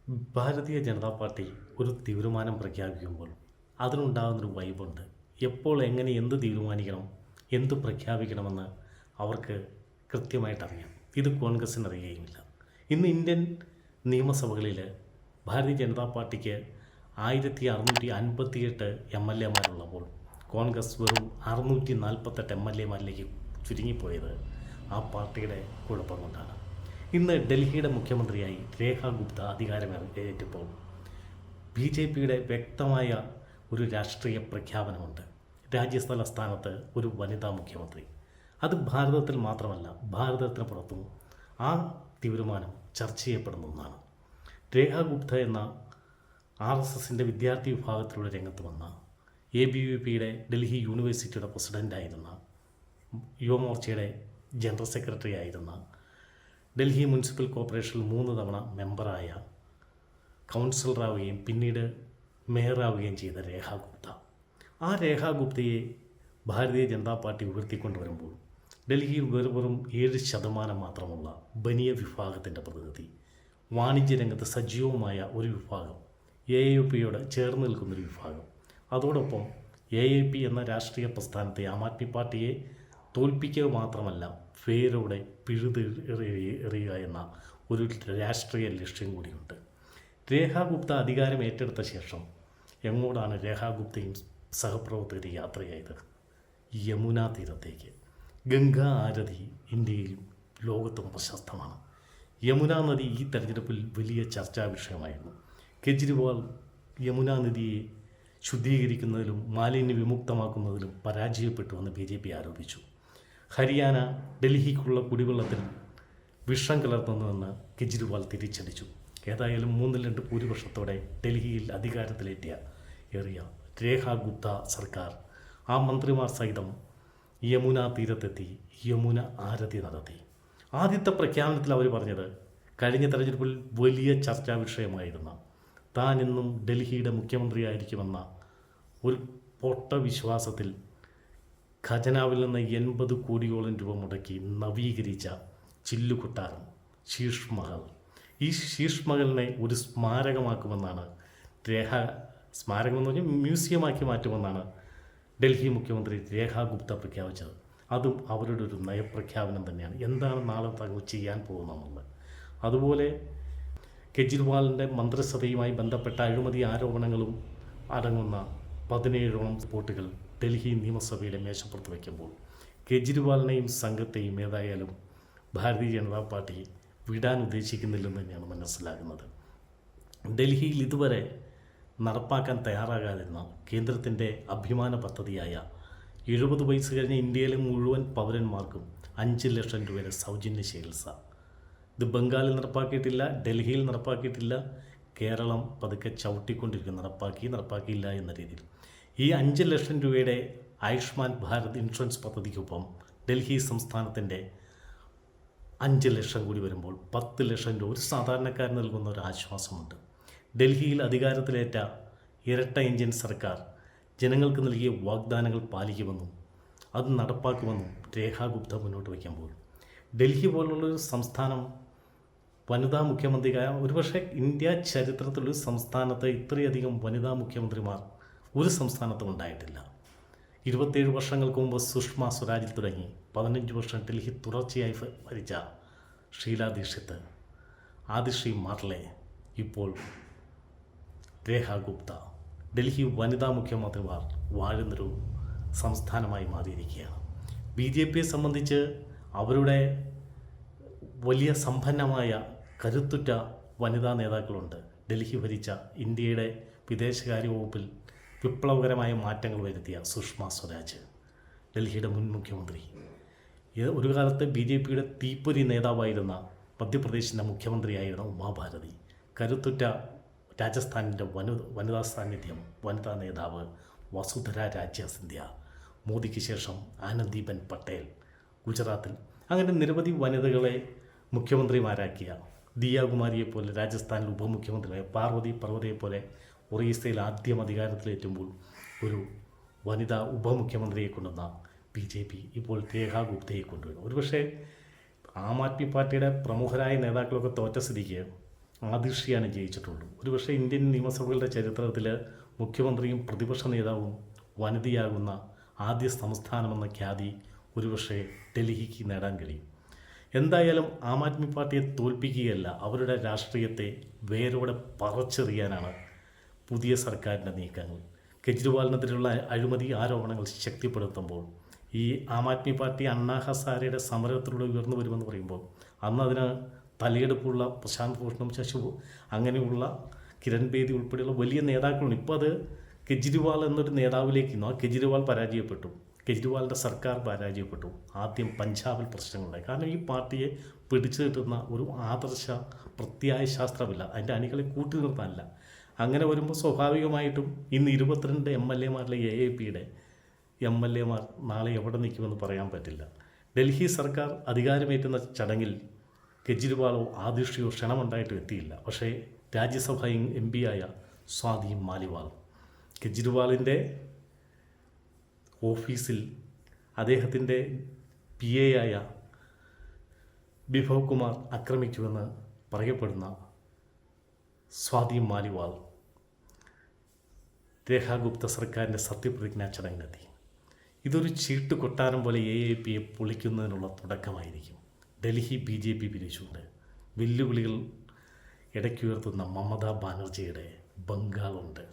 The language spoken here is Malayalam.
ഭാരതീയ ജനതാ പാർട്ടി ഒരു തീരുമാനം പ്രഖ്യാപിക്കുമ്പോൾ അതിനുണ്ടാകുന്നൊരു വൈബുണ്ട്. എപ്പോൾ എങ്ങനെ എന്ത് തീരുമാനിക്കണം, എന്ത് പ്രഖ്യാപിക്കണമെന്ന് അവർക്ക് കൃത്യമായിട്ടറിയാം. ഇത് കോൺഗ്രസ്സിന് അറിയുകയുമില്ല. ഇന്ന് ഇന്ത്യൻ നിയമസഭകളിൽ ഭാരതീയ ജനതാ പാർട്ടിക്ക് 1658 MLA മാരുള്ളപ്പോൾ കോൺഗ്രസ് വെറും 648 MLA മാരിലേക്ക് ചുരുങ്ങിപ്പോയത് ആ പാർട്ടിയുടെ കുഴപ്പം കൊണ്ടാണ്. ഇന്ന് ഡൽഹിയുടെ മുഖ്യമന്ത്രിയായി രേഖ ഗുപ്ത അധികാരമേറ്റപ്പോൾ BJPയുടെ വ്യക്തമായ ഒരു രാഷ്ട്രീയ പ്രഖ്യാപനമുണ്ട്. രാജ്യസ്ഥല സ്ഥാനത്ത് ഒരു വനിതാ മുഖ്യമന്ത്രി. അത് ഭാരതത്തിൽ മാത്രമല്ല, ഭാരതത്തിന് പുറത്തും ആ തീരുമാനം ചർച്ച ചെയ്യപ്പെടുന്ന ഒന്നാണ്. രേഖ ഗുപ്ത എന്ന RSSൻ്റെ വിദ്യാർത്ഥി വിഭാഗത്തിലൂടെ രംഗത്ത് വന്ന ABVPയുടെ ഡൽഹി യൂണിവേഴ്സിറ്റിയുടെ പ്രസിഡൻ്റായിരുന്ന, യുവമോർച്ചയുടെ ജനറൽ സെക്രട്ടറി ആയിരുന്ന, ഡൽഹി മുനിസിപ്പൽ കോർപ്പറേഷനിൽ 3 തവണ മെമ്പറായ, കൗൺസിലറാവുകയും പിന്നീട് മേയറാവുകയും ചെയ്ത രേഖ ഗുപ്ത. ആ രേഖ ഗുപ്തയെ ഭാരതീയ ജനതാ പാർട്ടി ഉയർത്തിക്കൊണ്ടുവരുമ്പോൾ ഡൽഹിയിൽ വെറും 7% മാത്രമുള്ള ബനിയ വിഭാഗത്തിൻ്റെ പ്രതിനിധി, വാണിജ്യ രംഗത്ത് സജീവമായ ഒരു വിഭാഗം, AAP-യോട് ചേർന്ന് നിൽക്കുന്നൊരു വിഭാഗം, അതോടൊപ്പം AAP എന്ന രാഷ്ട്രീയ പ്രസ്ഥാനത്തെ, ആം ആദ്മി പാർട്ടിയെ തോൽപ്പിക്കുക മാത്രമല്ല വേരോടെ എറിയുക എന്ന ഒരു രാഷ്ട്രീയ ലക്ഷ്യം കൂടിയുണ്ട്. രേഖ ഗുപ്ത അധികാരം ഏറ്റെടുത്ത ശേഷം എങ്ങോട്ടാണ് രേഖ ഗുപ്തയും സഹപ്രവർത്തകരും യാത്രയായത്? യമുന തീരത്തേക്ക്. ഗംഗാ ആരതി ഇന്ത്യയിലും ലോകത്തും പ്രശസ്തമാണ്. യമുന നദി ഈ തെരഞ്ഞെടുപ്പിൽ വലിയ ചർച്ചാ വിഷയമായിരുന്നു. കെജ്രിവാൾ യമുന നദിയെ ശുദ്ധീകരിക്കുന്നതിലും മാലിന്യ വിമുക്തമാക്കുന്നതിലും പരാജയപ്പെട്ടുവെന്ന് BJP ആരോപിച്ചു. ഹരിയാന ഡൽഹിക്കുള്ള കുടിവെള്ളത്തിൽ വിഷം കലർത്തുന്നുവെന്ന് കെജ്രിവാൾ തിരിച്ചടിച്ചു. ഏതായാലും 3-2 ഭൂരിപക്ഷത്തോടെ ഡൽഹിയിൽ അധികാരത്തിലേറിയ രേഖ ഗുപ്ത സർക്കാർ ആ മന്ത്രിമാർ സഹിതം യമുന തീരത്തെത്തി യമുന ആരതി നടത്തി. ആദ്യത്തെ പ്രഖ്യാപനത്തിൽ അവർ പറഞ്ഞത്, കഴിഞ്ഞ തെരഞ്ഞെടുപ്പിൽ വലിയ ചർച്ചാ വിഷയമായിരുന്ന താൻ ഇന്നും ഡൽഹിയുടെ മുഖ്യമന്ത്രിയായിരിക്കുമെന്ന ഒരു പൊട്ട വിശ്വാസത്തിൽ ഖജനാവിൽ നിന്ന് 80 കോടിയോളം രൂപ മുടക്കി നവീകരിച്ച ചില്ലുകൊട്ടാരം ശീഷ് മഹൽ, ഈ ശീഷ് മഹലിനെ ഒരു സ്മാരകമാക്കുമെന്നാണ് സ്മാരകമെന്ന് പറഞ്ഞാൽ മ്യൂസിയമാക്കി മാറ്റുമെന്നാണ് ഡൽഹി മുഖ്യമന്ത്രി രേഖ ഗുപ്ത പ്രഖ്യാപിച്ചത്. അതും അവരുടെ ഒരു നയപ്രഖ്യാപനം തന്നെയാണ്. എന്താണ് നാളെ തങ്ങൾ ചെയ്യാൻ പോകുന്നതെന്നുള്ളത്. അതുപോലെ കെജ്രിവാളിൻ്റെ മന്ത്രിസഭയുമായി ബന്ധപ്പെട്ട അഴിമതി ആരോപണങ്ങളും അടങ്ങുന്ന 17ഓളം റിപ്പോർട്ടുകൾ ഡൽഹി നിയമസഭയുടെ മേശപ്പുറത്ത് വയ്ക്കുമ്പോൾ കെജ്രിവാളിനെയും സംഘത്തെയും ഏതായാലും ഭാരതീയ ജനതാ പാർട്ടി വിടാൻ ഉദ്ദേശിക്കുന്നില്ലെന്ന് തന്നെയാണ് മനസ്സിലാകുന്നത്. ഡൽഹിയിൽ ഇതുവരെ നടപ്പാക്കാൻ തയ്യാറാകാതിരുന്ന കേന്ദ്രത്തിൻ്റെ അഭിമാന പദ്ധതിയായ 70 വയസ്സ് കഴിഞ്ഞ ഇന്ത്യയിലെ മുഴുവൻ പൗരന്മാർക്കും 5 ലക്ഷം രൂപയുടെ സൗജന്യ ചികിത്സ, ഇത് ബംഗാളിൽ നടപ്പാക്കിയിട്ടില്ല, ഡൽഹിയിൽ നടപ്പാക്കിയിട്ടില്ല, കേരളം പതുക്കെ ചവിട്ടിക്കൊണ്ടിരിക്കും, നടപ്പാക്കിയില്ല എന്ന രീതിയിൽ. ഈ 5 ലക്ഷം രൂപയുടെ ആയുഷ്മാൻ ഭാരത് ഇൻഷുറൻസ് പദ്ധതിക്കൊപ്പം ഡൽഹി സംസ്ഥാനത്തിൻ്റെ 5 ലക്ഷം കൂടി വരുമ്പോൾ 10 ലക്ഷം രൂപ ഒരു സാധാരണക്കാരന് നൽകുന്ന ഒരു ആശ്വാസമുണ്ട്. ഡൽഹിയിൽ അധികാരത്തിലേറ്റ ഇരട്ട എഞ്ചിൻ സർക്കാർ ജനങ്ങൾക്ക് നൽകിയ വാഗ്ദാനങ്ങൾ പാലിക്കുമെന്നും അത് നടപ്പാക്കുമെന്നും രേഖ ഗുപ്ത മുന്നോട്ട് വയ്ക്കുമ്പോൾ ഡൽഹി പോലുള്ളൊരു സംസ്ഥാനം വനിതാ മുഖ്യമന്ത്രിയായ, ഒരുപക്ഷെ ഇന്ത്യ ചരിത്രത്തിലൊരു സംസ്ഥാനത്ത് ഇത്രയധികം വനിതാ മുഖ്യമന്ത്രിമാർ ഒരു സംസ്ഥാനത്തും ഉണ്ടായിട്ടില്ല. 27 വർഷങ്ങൾക്ക് മുമ്പ് സുഷമ സ്വരാജിൽ തുടങ്ങി 15 വർഷം ഡൽഹി തുടർച്ചയായി ഭരിച്ച ഷീലാ ദീക്ഷിത്, ആദിശ്രീ മാർലെ, ഇപ്പോൾ രേഖ ഗുപ്ത. ഡൽഹി വനിതാ മുഖ്യമന്ത്രിമാർ വാഴുന്നൊരു സംസ്ഥാനമായി മാറിയിരിക്കുകയാണ്. BJPയെ സംബന്ധിച്ച് അവരുടെ വലിയ സമ്പന്നമായ കരുത്തുറ്റ വനിതാ നേതാക്കളുണ്ട്. ഡൽഹി ഭരിച്ച ഇന്ത്യയുടെ വിദേശകാര്യ വകുപ്പിൽ വിപ്ലവകരമായ മാറ്റങ്ങൾ വരുത്തിയ സുഷമ സ്വരാജ്, ഡൽഹിയുടെ മുൻ മുഖ്യമന്ത്രി. ഒരു കാലത്ത് BJPയുടെ തീപ്പൊരി നേതാവായിരുന്ന മധ്യപ്രദേശിൻ്റെ മുഖ്യമന്ത്രിയായിരുന്ന ഉമാഭാരതി, കരുത്തുറ്റ രാജസ്ഥാനിൻ്റെ വനിതാ സാന്നിധ്യം, വനിതാ നേതാവ് വസുന്ധര രാജ സിന്ധ്യ, മോദിക്ക് ശേഷം ആനന്ദിബെൻ പട്ടേൽ ഗുജറാത്തിൽ. അങ്ങനെ നിരവധി വനിതകളെ മുഖ്യമന്ത്രിമാരാക്കിയ ദിയാകുമാരിയെപ്പോലെ രാജസ്ഥാനിൽ ഉപമുഖ്യമന്ത്രിയായ പാർവതി പർവ്വതയെപ്പോലെ ഒറീസയിൽ ആദ്യം അധികാരത്തിലേറ്റുമ്പോൾ ഒരു വനിതാ ഉപമുഖ്യമന്ത്രിയെ കൊണ്ടുവന്ന BJP ഇപ്പോൾ രേഖ ഗുപ്തയെ കൊണ്ടുവരുന്നു. ഒരുപക്ഷെ ആം ആദ്മി പാർട്ടിയുടെ പ്രമുഖരായ നേതാക്കളൊക്കെ തോറ്റ സ്ഥിതിക്ക് ആദിർഷിയാണ് ജയിച്ചിട്ടുള്ളൂ. ഒരുപക്ഷെ ഇന്ത്യൻ നിയമസഭകളുടെ ചരിത്രത്തിൽ മുഖ്യമന്ത്രിയും പ്രതിപക്ഷ നേതാവും വനിതയാകുന്ന ആദ്യ സംസ്ഥാനമെന്ന ഖ്യാതി ഒരുപക്ഷെ ഡൽഹിക്ക് നേടാൻ കഴിയും. എന്തായാലും ആം ആദ്മി പാർട്ടിയെ തോൽപ്പിക്കുകയല്ല, അവരുടെ രാഷ്ട്രീയത്തെ വേരോടെ പറിച്ചെറിയാനാണ് പുതിയ സർക്കാരിൻ്റെ നീക്കങ്ങൾ. കെജ്രിവാളിനെതിരെയുള്ള അഴിമതി ആരോപണങ്ങൾ ശക്തിപ്പെടുത്തുമ്പോൾ ഈ ആം ആദ്മി പാർട്ടി അണ്ണാ ഹസാരയുടെ സമരത്തിലൂടെ ഉയർന്നു വരുമെന്ന് പറയുമ്പോൾ അന്ന് അതിന് തലയെടുപ്പുള്ള പ്രശാന്ത് ഭൂഷണും അങ്ങനെയുള്ള കിരൺ ബേദി ഉൾപ്പെടെയുള്ള വലിയ നേതാക്കളുണ്ട്. ഇപ്പോൾ അത് കെജ്രിവാൾ എന്നൊരു നേതാവിലേക്ക് ആ കെജ്രിവാൾ പരാജയപ്പെട്ടു, കെജ്രിവാളിൻ്റെ സർക്കാർ പരാജയപ്പെട്ടു. ആദ്യം പഞ്ചാബിൽ പ്രശ്നങ്ങളുണ്ടായി. കാരണം ഈ പാർട്ടിയെ പിടിച്ചു കിട്ടുന്ന ഒരു ആദർശ പ്രത്യയശാസ്ത്രമില്ല, അതിൻ്റെ അണികളെ കൂട്ടി നിർത്താനല്ല. അങ്ങനെ വരുമ്പോൾ സ്വാഭാവികമായിട്ടും ഇന്ന് 22 MLA-മാരിലെ AAPയുടെ MLA-മാർ നാളെ എവിടെ നിൽക്കുമെന്ന് പറയാൻ പറ്റില്ല. ഡൽഹി സർക്കാർ അധികാരമേറ്റുന്ന ചടങ്ങിൽ കെജ്രിവാളോ ആദിർഷിയോ ക്ഷണമുണ്ടായിട്ടും എത്തിയില്ല. പക്ഷേ രാജ്യസഭ MP-യായ സ്വാതി മാലിവാൾ കെജ്രിവാളിൻ്റെ ഓഫീസിൽ അദ്ദേഹത്തിൻ്റെ PA-യായ ബിഭവ് കുമാർ ആക്രമിക്കുമെന്ന് പറയപ്പെടുന്ന സ്വാതി മാലിവാൾ രേഖാ ഗുപ്ത സർക്കാരിൻ്റെ സത്യപ്രതിജ്ഞാ ചടങ്ങിനെത്തി. ഇതൊരു ചീട്ട് കൊട്ടാരം പോലെ AAPയെ പൊളിക്കുന്നതിനുള്ള തുടക്കമായിരിക്കും. ഡൽഹി BJP പിരിച്ചുകൊണ്ട് വെല്ലുവിളികൾ ഇടയ്ക്കുയർത്തുന്ന മമതാ ബാനർജിയുടെ ബംഗാളുണ്ട്.